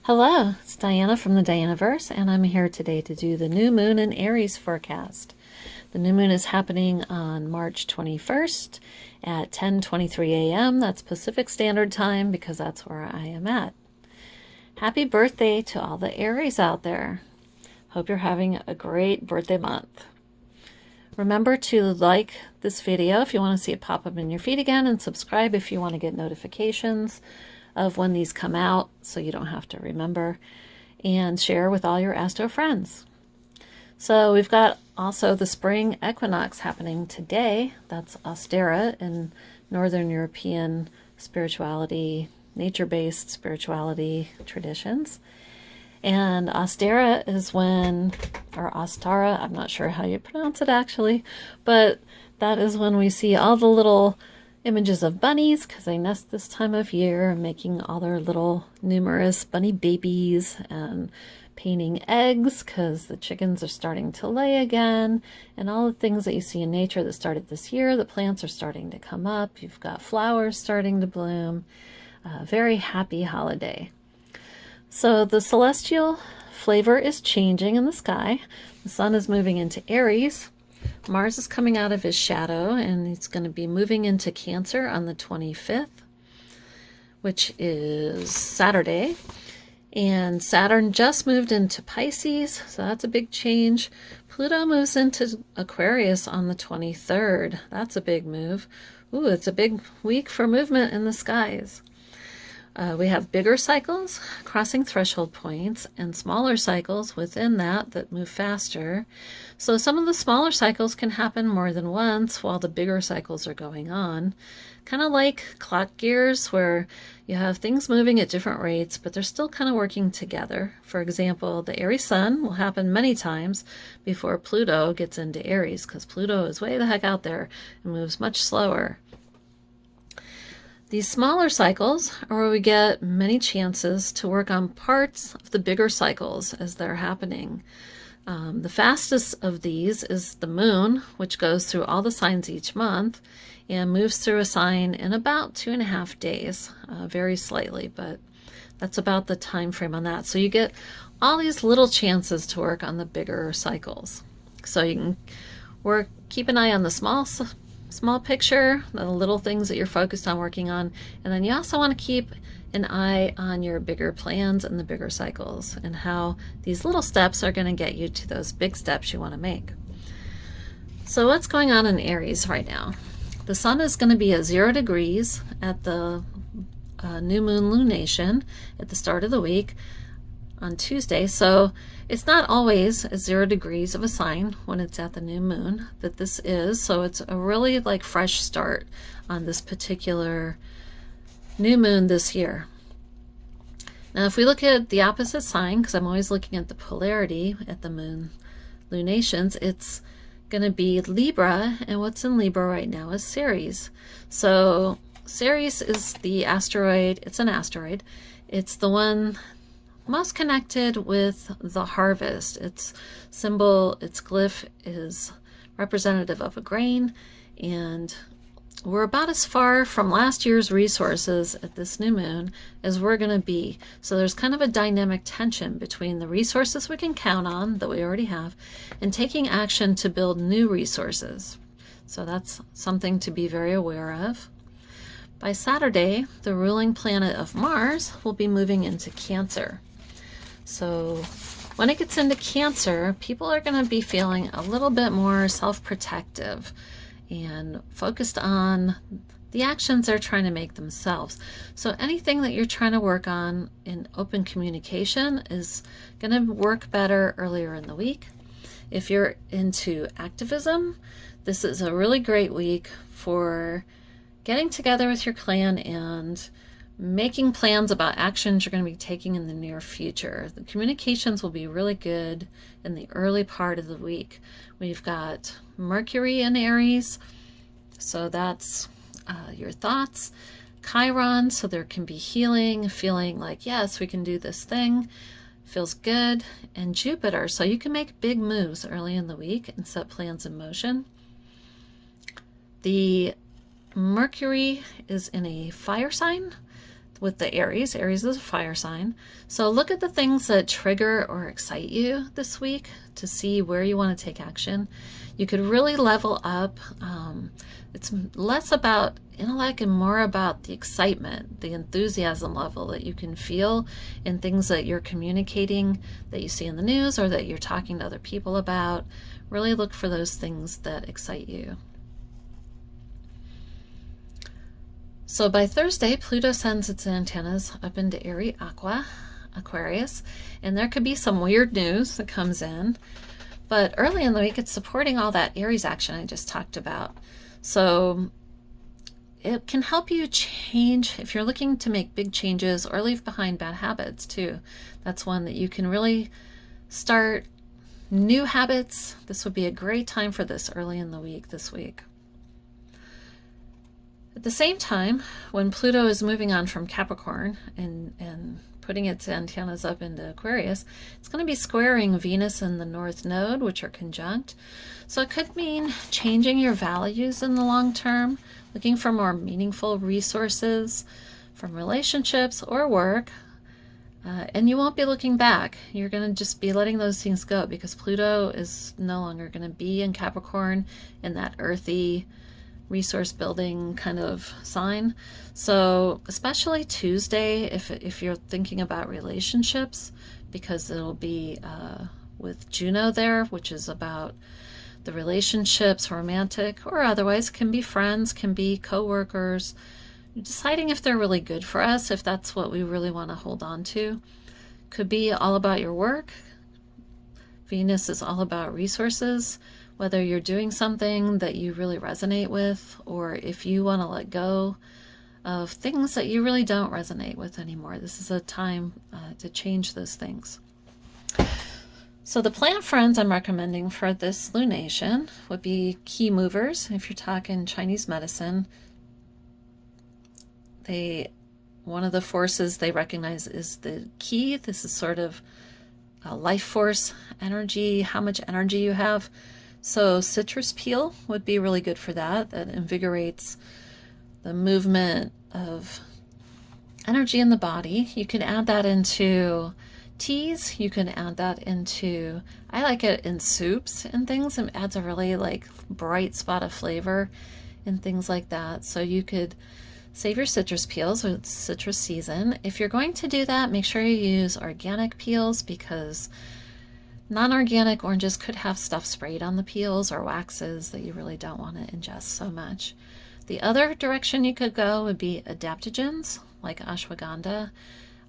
Hello, it's Diana from the Dianaverse, and I'm here today to do the new moon in Aries forecast. The new moon is happening on March 21st at 10:23 a.m. That's Pacific Standard Time because that's where I am at. Happy birthday to all the Aries out there. Hope you're having a great birthday month. Remember to like this video if you want to see it pop up in your feed again, and subscribe if you want to get notifications of when these come out so you don't have to remember, and share with all your astro friends. So we've got also the spring equinox happening today. That's Austera in Northern European spirituality, nature-based spirituality traditions. And Austera is when, or Astara, I'm not sure how you pronounce it actually, but that is when we see all the little images of bunnies because they nest this time of year, making all their little numerous bunny babies, and painting eggs because the chickens are starting to lay again, and all the things that you see in nature that started this year. The plants are starting to come up. You've got flowers starting to bloom. A very happy holiday. So the celestial flavor is changing in the sky. The sun is moving into Aries. Mars is coming out of his shadow, and he's going to be moving into Cancer on the 25th, which is Saturday. And Saturn just moved into Pisces, so that's a big change. Pluto moves into Aquarius on the 23rd. That's a big move. Ooh, it's a big week for movement in the skies. We have bigger cycles crossing threshold points and smaller cycles within that move faster. So some of the smaller cycles can happen more than once while the bigger cycles are going on. Kind of like clock gears where you have things moving at different rates, but they're still kind of working together. For example, the Aries sun will happen many times before Pluto gets into Aries, because Pluto is way the heck out there and moves much slower. These smaller cycles are where we get many chances to work on parts of the bigger cycles as they're happening. The fastest of these is the moon, which goes through all the signs each month and moves through a sign in about 2.5 days, very slightly, but that's about the time frame on that. So you get all these little chances to work on the bigger cycles. So you can keep an eye on the small picture, the little things that you're focused on working on, and then you also want to keep an eye on your bigger plans and the bigger cycles and how these little steps are going to get you to those big steps you want to make. So what's going on in Aries right now? The sun is going to be at 0 degrees at the new moon lunation at the start of the week on Tuesday. So it's not always at 0 degrees of a sign when it's at the new moon, but this is. So it's a really like fresh start on this particular new moon this year. Now if we look at the opposite sign, because I'm always looking at the polarity at the moon lunations, it's going to be Libra, and what's in Libra right now is Ceres. So Ceres is the asteroid. It's an asteroid. It's the one most connected with the harvest. Its symbol, its glyph is representative of a grain, and we're about as far from last year's resources at this new moon as we're going to be. So there's kind of a dynamic tension between the resources we can count on that we already have and taking action to build new resources. So that's something to be very aware of. By Saturday, the ruling planet of Mars will be moving into Cancer. So when it gets into Cancer, people are going to be feeling a little bit more self-protective and focused on the actions they're trying to make themselves. So anything that you're trying to work on in open communication is going to work better earlier in the week. If you're into activism, this is a really great week for getting together with your clan and making plans about actions you're going to be taking in the near future. The communications will be really good in the early part of the week. We've got Mercury in Aries, so that's your thoughts. Chiron, so there can be healing, feeling like, yes, we can do this thing. Feels good. And Jupiter, so you can make big moves early in the week and set plans in motion. The Mercury is in a fire sign. with the Aries. Aries is a fire sign. So look at the things that trigger or excite you this week to see where you want to take action. You could really level up. It's less about intellect and more about the excitement, the enthusiasm level that you can feel in things that you're communicating, that you see in the news or that you're talking to other people about. Really look for those things that excite you. So by Thursday, Pluto sends its antennas up into Aquarius, and there could be some weird news that comes in. But early in the week, it's supporting all that Aries action I just talked about. So it can help you change if you're looking to make big changes or leave behind bad habits too. That's one that you can really start new habits. This would be a great time for this early in the week this week. At the same time, when Pluto is moving on from Capricorn and putting its antennas up into Aquarius, it's going to be squaring Venus and the North Node, which are conjunct. So it could mean changing your values in the long term, looking for more meaningful resources from relationships or work, and you won't be looking back. You're going to just be letting those things go because Pluto is no longer going to be in Capricorn in that earthy, resource building kind of sign. So especially Tuesday, if you're thinking about relationships, because it'll be with Juno there, which is about the relationships, romantic or otherwise, can be friends, can be co-workers, deciding if they're really good for us, if that's what we really want to hold on to. Could be all about your work. Venus is all about resources, whether you're doing something that you really resonate with, or if you want to let go of things that you really don't resonate with anymore. This is a time to change those things. So the plant friends I'm recommending for this lunation would be key movers. If you're talking Chinese medicine, one of the forces they recognize is the key. This is sort of a life force energy, how much energy you have. So citrus peel would be really good for that. That invigorates the movement of energy in the body. You can add that into teas. You can add that into, I like it in soups and things. It adds a really bright spot of flavor and things like that. So you could save your citrus peels with citrus season. If you're going to do that, make sure you use organic peels because non-organic oranges could have stuff sprayed on the peels or waxes that you really don't want to ingest so much. The other direction you could go would be adaptogens like ashwagandha.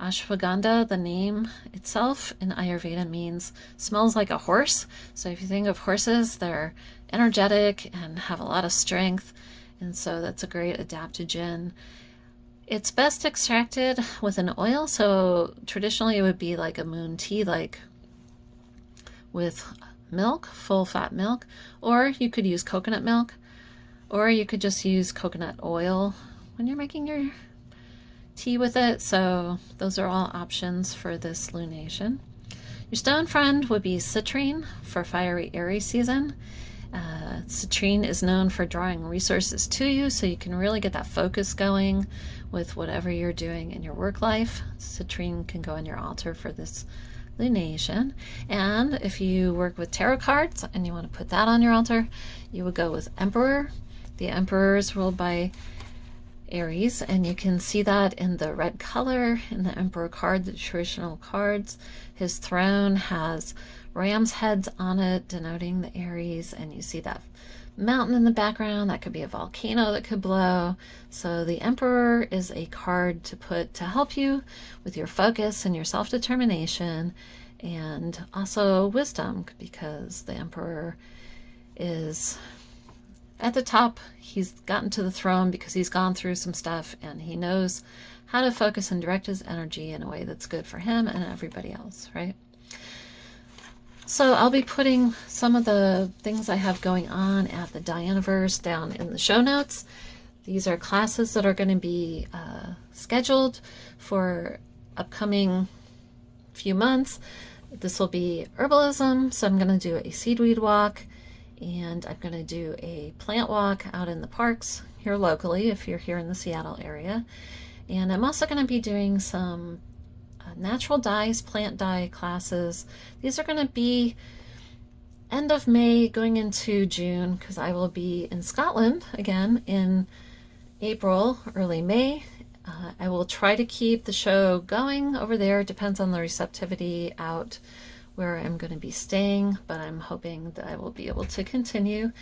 Ashwagandha, the name itself in Ayurveda smells like a horse. So if you think of horses, they're energetic and have a lot of strength. And so that's a great adaptogen. It's best extracted with an oil. So traditionally it would be like a moon tea, with milk, full fat milk, or you could use coconut milk, or you could just use coconut oil when you're making your tea with it. So those are all options for this lunation. Your stone friend would be citrine for fiery Aries season. Citrine is known for drawing resources to you, so you can really get that focus going with whatever you're doing in your work life. Citrine can go on your altar for this lunation. And if you work with tarot cards and you want to put that on your altar, you would go with Emperor. The Emperor is ruled by Aries, and you can see that in the red color in the Emperor card, the traditional cards. His throne has ram's heads on it denoting the Aries, and you see that mountain in the background. That could be a volcano that could blow. So the Emperor is a card to put to help you with your focus and your self-determination, and also wisdom, because the Emperor is at the top. He's gotten to the throne because he's gone through some stuff and he knows how to focus and direct his energy in a way that's good for him and everybody else, right? So I'll be putting some of the things I have going on at the Dianaverse down in the show notes. These are classes that are going to be scheduled for upcoming few months. This will be herbalism, so I'm going to do a seedweed walk, and I'm going to do a plant walk out in the parks here locally if you're here in the Seattle area. And I'm also going to be doing some natural dyes, plant dye classes. These are going to be end of May going into June, because I will be in Scotland again in April, early May. I will try to keep the show going over there. It depends on the receptivity out where I'm going to be staying, but I'm hoping that I will be able to continue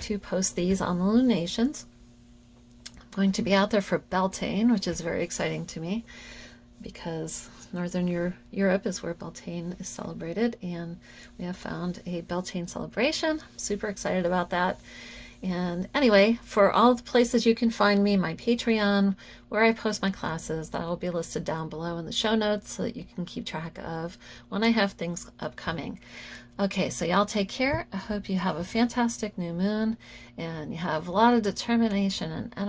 to post these on the lunations. I'm going to be out there for Beltane, which is very exciting to me because Northern Europe is where Beltane is celebrated, and we have found a Beltane celebration. I'm super excited about that. And anyway, for all the places you can find me, my Patreon, where I post my classes, that will be listed down below in the show notes so that you can keep track of when I have things upcoming. Okay, so y'all take care. I hope you have a fantastic new moon and you have a lot of determination and energy